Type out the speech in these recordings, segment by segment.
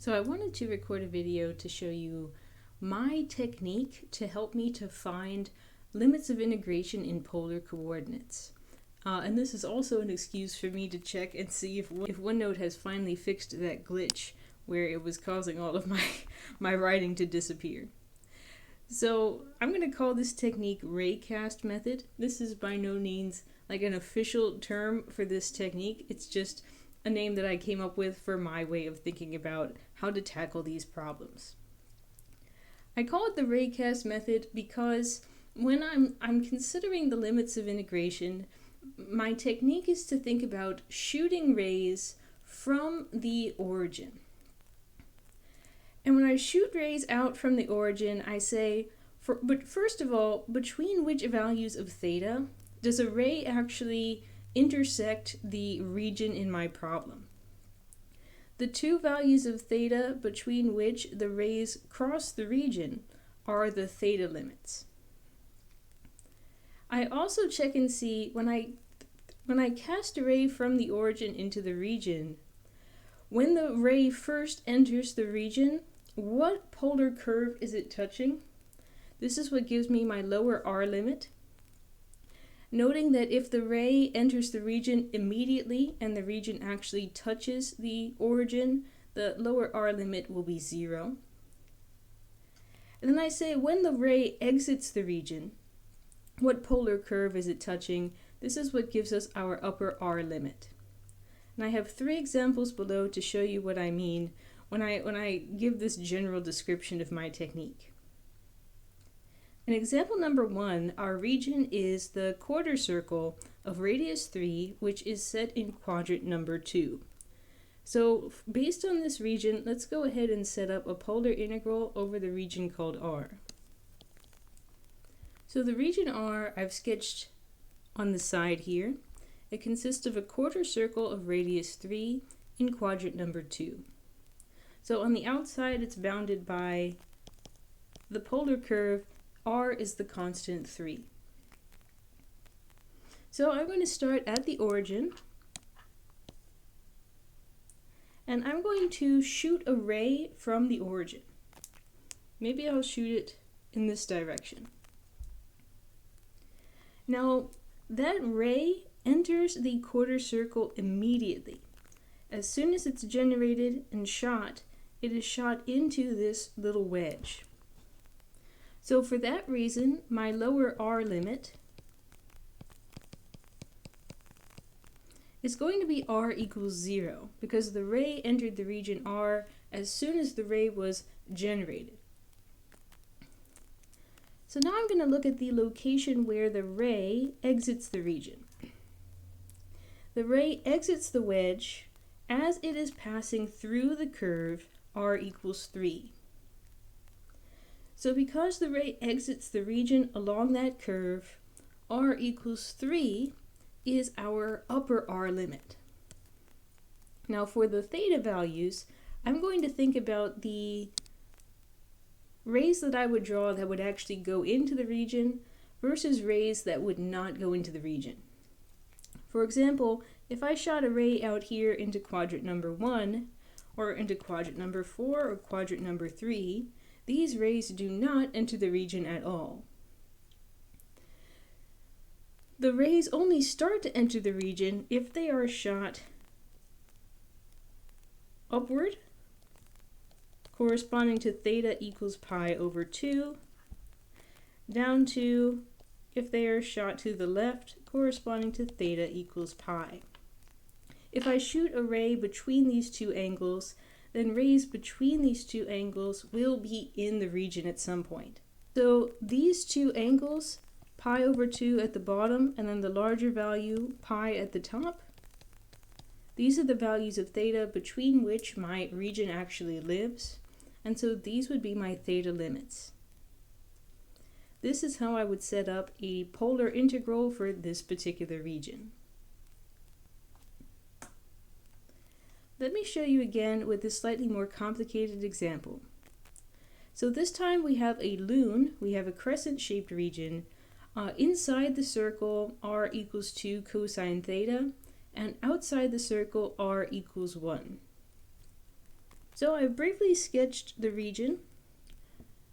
So I wanted to record a video to show you my technique to help me to find limits of integration in polar coordinates. And this is also an excuse for me to check and see if OneNote has finally fixed that glitch where it was causing all of my writing to disappear. So I'm going to call this technique Raycast method. This is by no means like an official term for this technique. It's just a name that I came up with for my way of thinking about how to tackle these problems. I call it the Raycast method because when I'm considering the limits of integration, my technique is to think about shooting rays from the origin. And when I shoot rays out from the origin, I say, but first of all, between which values of theta does a ray actually intersect the region in my problem? The two values of theta between which the rays cross the region are the theta limits. I also check and see when I cast a ray from the origin into the region, when the ray first enters the region, what polar curve is it touching? This is what gives me my lower R limit. Noting that if the ray enters the region immediately and the region actually touches the origin, the lower R limit will be 0. And then I say when the ray exits the region, what polar curve is it touching? This is what gives us our upper R limit. And I have 3 examples below to show you what I mean when I give this general description of my technique. In example number 1, our region is the quarter circle of radius 3, which is set in quadrant number 2. So based on this region, let's go ahead and set up a polar integral over the region called R. So the region R I've sketched on the side here. It consists of a quarter circle of radius 3 in quadrant number 2. So on the outside, it's bounded by the polar curve. R is the constant 3. So I'm going to start at the origin, and I'm going to shoot a ray from the origin. Maybe I'll shoot it in this direction. Now, that ray enters the quarter circle immediately. As soon as it's generated and shot, it is shot into this little wedge. So for that reason, my lower R limit is going to be R equals 0 because the ray entered the region R as soon as the ray was generated. So now I'm going to look at the location where the ray exits the region. The ray exits the wedge as it is passing through the curve R equals 3. So because the ray exits the region along that curve, R equals 3 is our upper R limit. Now for the theta values, I'm going to think about the rays that I would draw that would actually go into the region versus rays that would not go into the region. For example, if I shot a ray out here into quadrant number 1, or into quadrant number 4, or quadrant number 3, these rays do not enter the region at all. The rays only start to enter the region if they are shot upward, corresponding to theta equals pi over 2, down to if they are shot to the left, corresponding to theta equals pi. If I shoot a ray between these two angles, then rays between these two angles will be in the region at some point. So these two angles, pi over 2 at the bottom and then the larger value, pi at the top, these are the values of theta between which my region actually lives, and so these would be my theta limits. This is how I would set up a polar integral for this particular region. Let me show you again with a slightly more complicated example. So this time we have a loon, we have a crescent-shaped region. Inside the circle, r equals 2 cosine theta, and outside the circle, r equals 1. So I've briefly sketched the region.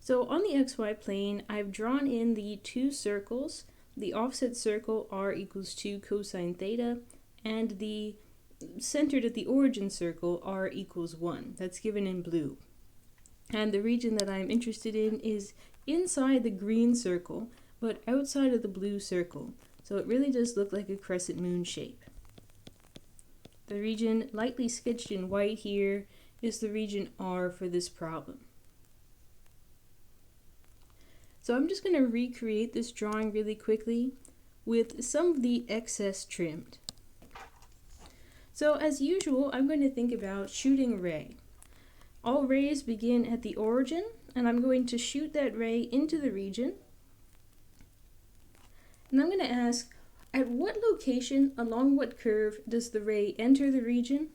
So on the xy plane, I've drawn in the two circles, the offset circle r equals 2 cosine theta, and the centered at the origin circle r equals 1. That's given in blue. And the region that I'm interested in is inside the green circle, but outside of the blue circle. So it really does look like a crescent moon shape. The region lightly sketched in white here is the region R for this problem. So I'm just going to recreate this drawing really quickly with some of the excess trimmed. So as usual, I'm going to think about shooting a ray. All rays begin at the origin, and I'm going to shoot that ray into the region. And I'm going to ask, at what location, along what curve, does the ray enter the region?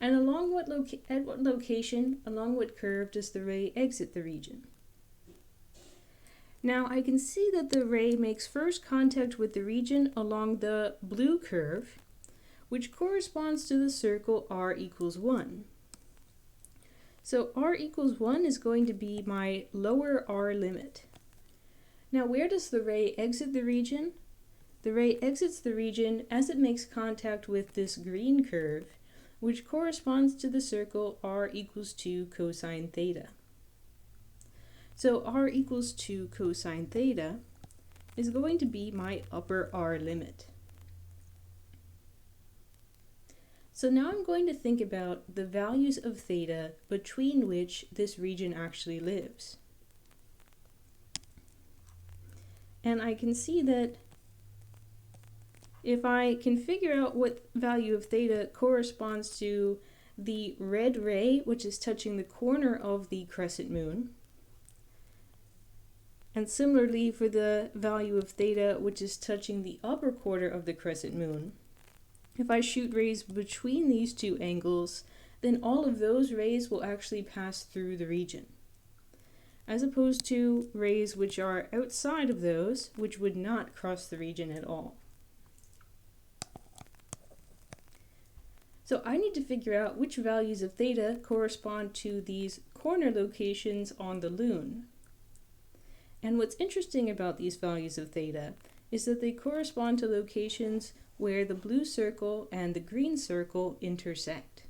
And at what location, along what curve, does the ray exit the region? Now I can see that the ray makes first contact with the region along the blue curve, which corresponds to the circle r equals 1. So r equals 1 is going to be my lower r limit. Now where does the ray exit the region? The ray exits the region as it makes contact with this green curve, which corresponds to the circle r equals 2 cosine theta. So r equals 2 cosine theta is going to be my upper r limit. So now I'm going to think about the values of theta between which this region actually lives. And I can see that if I can figure out what value of theta corresponds to the red ray, which is touching the corner of the crescent moon, and similarly for the value of theta, which is touching the upper quarter of the crescent moon, if I shoot rays between these two angles, then all of those rays will actually pass through the region, as opposed to rays which are outside of those, which would not cross the region at all. So I need to figure out which values of theta correspond to these corner locations on the Loon. And what's interesting about these values of theta is that they correspond to locations where the blue circle and the green circle intersect.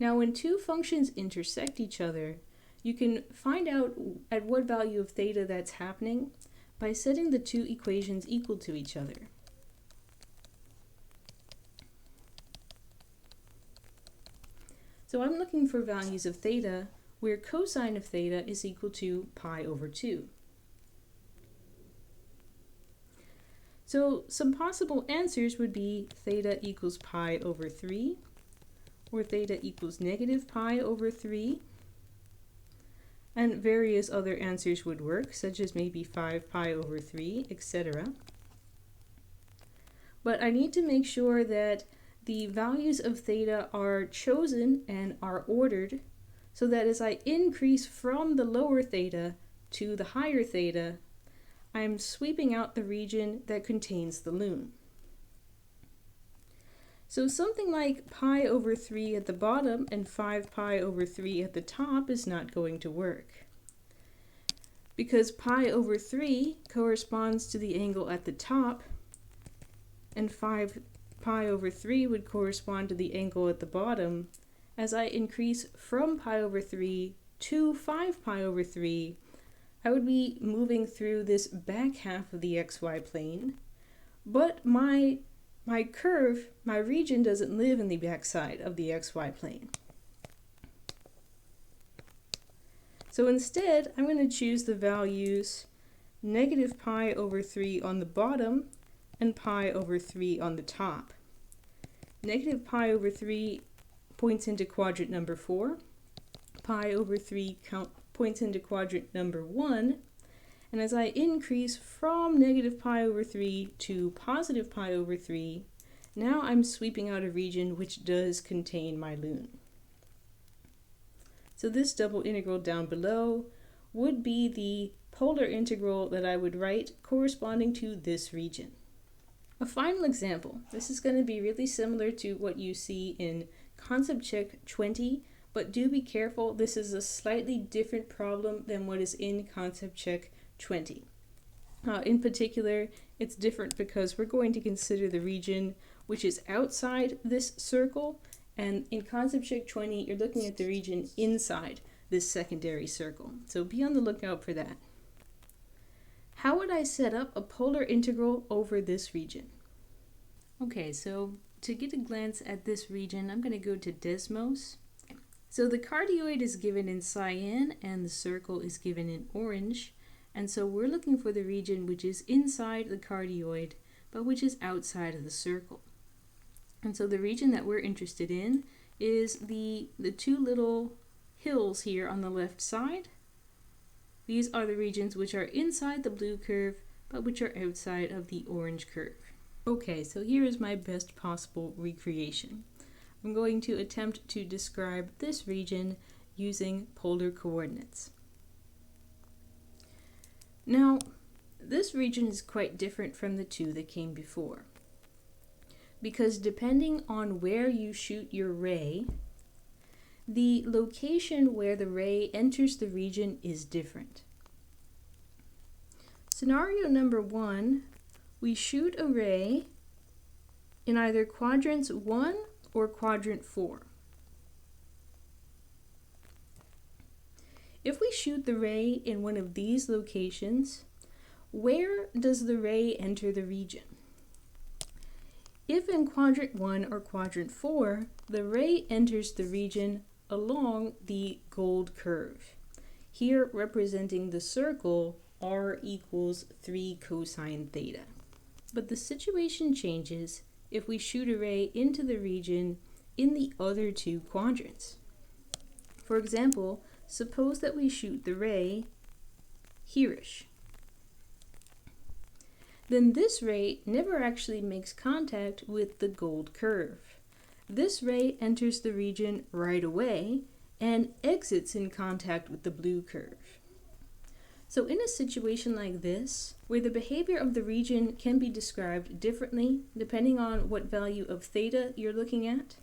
Now when two functions intersect each other, you can find out at what value of theta that's happening by setting the two equations equal to each other. So I'm looking for values of theta where cosine of theta is equal to pi over 2. So some possible answers would be theta equals pi over 3, or theta equals negative pi over 3, and various other answers would work, such as maybe 5 pi over 3, etc. But I need to make sure that the values of theta are chosen and are ordered, so that as I increase from the lower theta to the higher theta, I'm sweeping out the region that contains the Loon. So something like pi over 3 at the bottom and 5 pi over 3 at the top is not going to work, because pi over 3 corresponds to the angle at the top, and 5 pi over 3 would correspond to the angle at the bottom. As I increase from pi over 3 to 5 pi over 3, I would be moving through this back half of the xy plane, but my curve, my region doesn't live in the back side of the xy plane. So instead, I'm going to choose the values negative pi over 3 on the bottom and pi over 3 on the top. Negative pi over 3 points into quadrant number 4, pi over 3 points into quadrant number 1, and as I increase from negative pi over 3 to positive pi over 3, now I'm sweeping out a region which does contain my Loon. So this double integral down below would be the polar integral that I would write corresponding to this region. A final example. This is going to be really similar to what you see in concept check 20, but do be careful, this is a slightly different problem than what is in concept check 20. In particular, it's different because we're going to consider the region which is outside this circle, and in concept check 20, you're looking at the region inside this secondary circle. So be on the lookout for that. How would I set up a polar integral over this region? Okay, so to get a glance at this region, I'm going to go to Desmos. So the cardioid is given in cyan and the circle is given in orange. And so we're looking for the region which is inside the cardioid, but which is outside of the circle. And so the region that we're interested in is the two little hills here on the left side. These are the regions which are inside the blue curve, but which are outside of the orange curve. Okay, so here is my best possible recreation. I'm going to attempt to describe this region using polar coordinates. Now, this region is quite different from the two that came before, because depending on where you shoot your ray, the location where the ray enters the region is different. Scenario number 1, we shoot a ray in either quadrants 1 or quadrant 4. If we shoot the ray in one of these locations, where does the ray enter the region? If in quadrant 1 or quadrant 4, the ray enters the region along the gold curve, here representing the circle r equals 3 cosine theta. But the situation changes if we shoot a ray into the region in the other two quadrants. For example, suppose that we shoot the ray here-ish. Then this ray never actually makes contact with the gold curve. This ray enters the region right away and exits in contact with the blue curve. So in a situation like this, where the behavior of the region can be described differently depending on what value of theta you're looking at,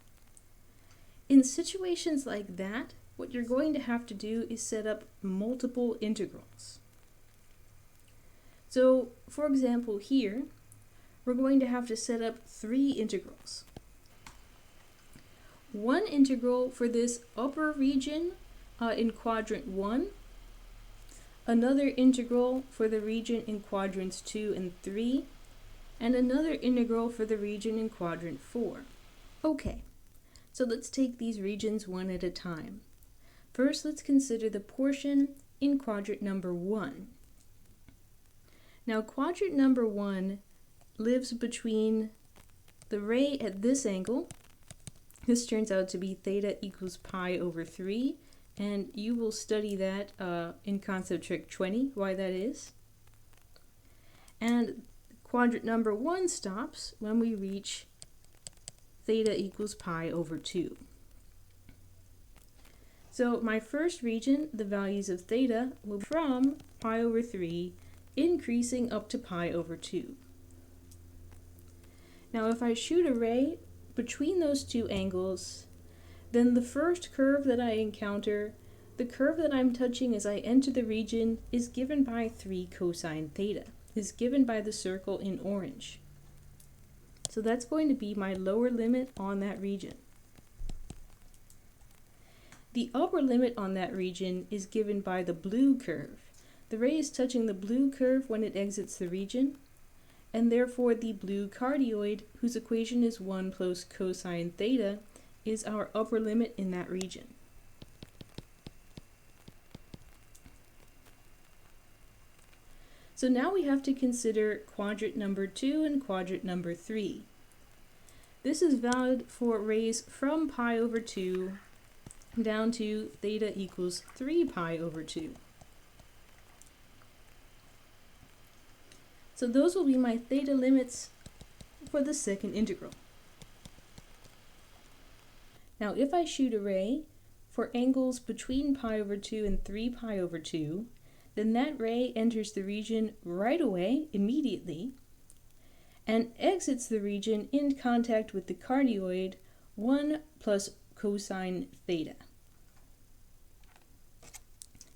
in situations like that, what you're going to have to do is set up multiple integrals. So, for example, here, we're going to have to set up 3 integrals. One integral for this upper region in quadrant 1, another integral for the region in quadrants 2 and 3, and another integral for the region in quadrant 4. Okay, so let's take these regions one at a time. First, let's consider the portion in quadrant number 1. Now, quadrant number 1 lives between the ray at this angle. This turns out to be theta equals pi over 3, and you will study that in concept trick 20, why that is. And quadrant number 1 stops when we reach theta equals pi over 2. So my first region, the values of theta, will be from pi over 3, increasing up to pi over 2. Now if I shoot a ray between those two angles, then the first curve that I encounter, the curve that I'm touching as I enter the region, is given by 3 cosine theta, is given by the circle in orange. So that's going to be my lower limit on that region. The upper limit on that region is given by the blue curve. The ray is touching the blue curve when it exits the region, and therefore the blue cardioid, whose equation is 1 plus cosine theta, is our upper limit in that region. So now we have to consider quadrant number 2 and quadrant number 3. This is valid for rays from pi over 2 down to theta equals 3 pi over 2. So those will be my theta limits for the second integral. Now if I shoot a ray for angles between pi over 2 and 3 pi over 2, then that ray enters the region right away, immediately, and exits the region in contact with the cardioid 1 plus cosine theta.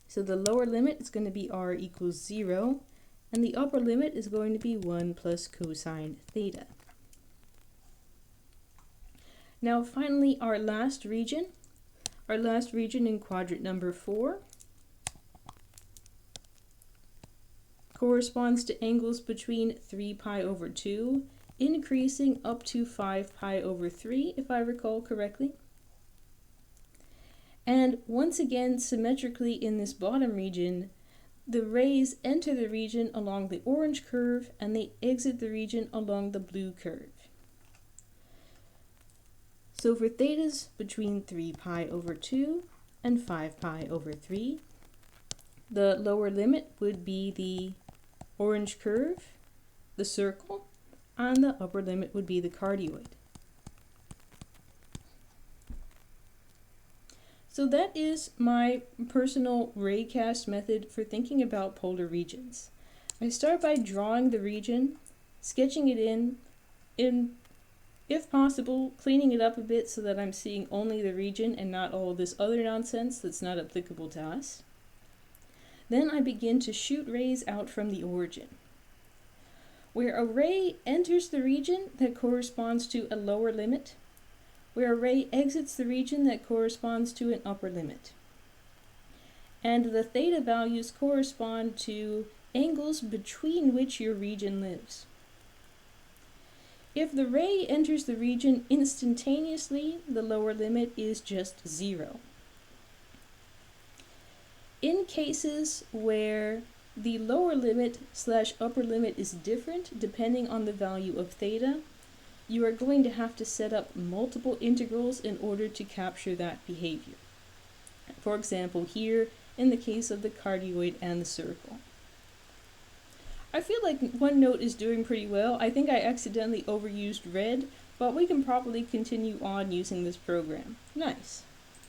So the lower limit is going to be r equals 0, and the upper limit is going to be 1 plus cosine theta. Now finally, our last region in quadrant number 4 corresponds to angles between 3 pi over 2, increasing up to 5 pi over 3, if I recall correctly. And once again, symmetrically in this bottom region, the rays enter the region along the orange curve and they exit the region along the blue curve. So for thetas between 3 pi over 2 and 5 pi over 3, the lower limit would be the orange curve, the circle, and the upper limit would be the cardioid. So that is my personal Raycast method for thinking about polar regions. I start by drawing the region, sketching it in, if possible, cleaning it up a bit so that I'm seeing only the region and not all this other nonsense that's not applicable to us. Then I begin to shoot rays out from the origin. Where a ray enters the region, that corresponds to a lower limit. Where a ray exits the region, that corresponds to an upper limit. And the theta values correspond to angles between which your region lives. If the ray enters the region instantaneously, the lower limit is just 0. In cases where the lower limit / upper limit is different depending on the value of theta, you are going to have to set up multiple integrals in order to capture that behavior. For example, here in the case of the cardioid and the circle. I feel like OneNote is doing pretty well. I think I accidentally overused red, but we can probably continue on using this program. Nice.